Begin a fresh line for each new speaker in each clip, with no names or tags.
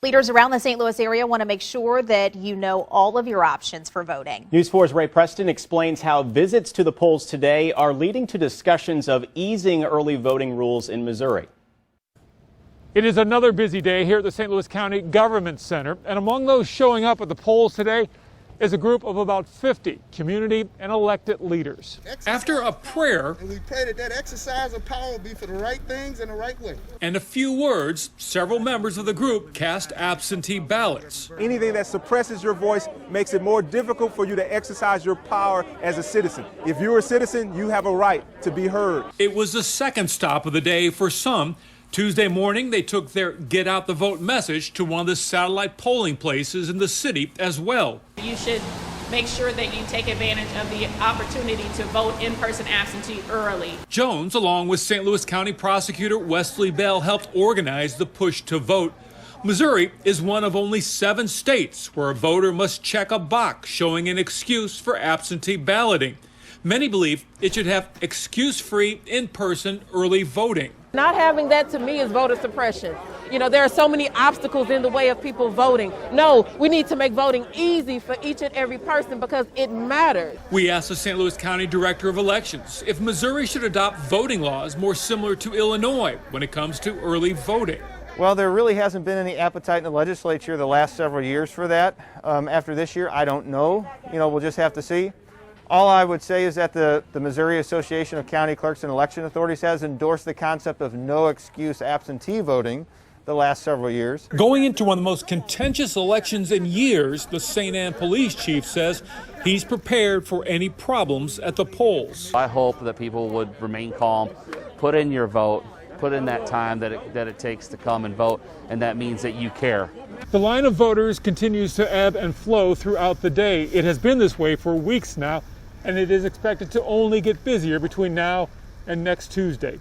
Leaders around the St. Louis area want to make sure that you know all of your options for voting.
News 4's Ray Preston explains how visits to the polls today are leading to discussions of easing early voting rules in Missouri.
It is another busy day here at the St. Louis County Government Center, and among those showing up at the polls today is a group of about 50 community and elected leaders.
After a prayer,
and we pray that exercise of power will be for the right things in the right way,
and a few words, several members of the group cast absentee ballots.
Anything that suppresses your voice makes it more difficult for you to exercise your power as a citizen. If you're a citizen, you have a right to be heard.
It was the second stop of the day for some. Tuesday morning, they took their Get Out the Vote message to one of the satellite polling places in the city as well.
You should make sure that you take advantage of the opportunity to vote in-person absentee early.
Jones, along with St. Louis County Prosecutor Wesley Bell, helped organize the push to vote. Missouri is one of only 7 states where a voter must check a box showing an excuse for absentee balloting. Many believe it should have excuse-free in-person early voting.
Not having that, to me, is voter suppression. You know, there are so many obstacles in the way of people voting. No, we need to make voting easy for each and every person because it matters.
We asked the St. Louis County Director of Elections if Missouri should adopt voting laws more similar to Illinois when it comes to early voting.
Well, there really hasn't been any appetite in the legislature the last several years for that. After this year, I don't know. We'll just have to see. All I would say is that the Missouri Association of County Clerks and Election Authorities has endorsed the concept of no excuse absentee voting the last several years.
Going into one of the most contentious elections in years, the St. Anne police chief says he's prepared for any problems at the polls.
I hope that people would remain calm, put in your vote, put in that time that it takes to come and vote, and that means that you care.
The line of voters continues to ebb and flow throughout the day. It has been this way for weeks now, and it is expected to only get busier between now and next Tuesday.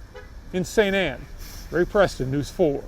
In St. Anne, Ray Preston, News 4.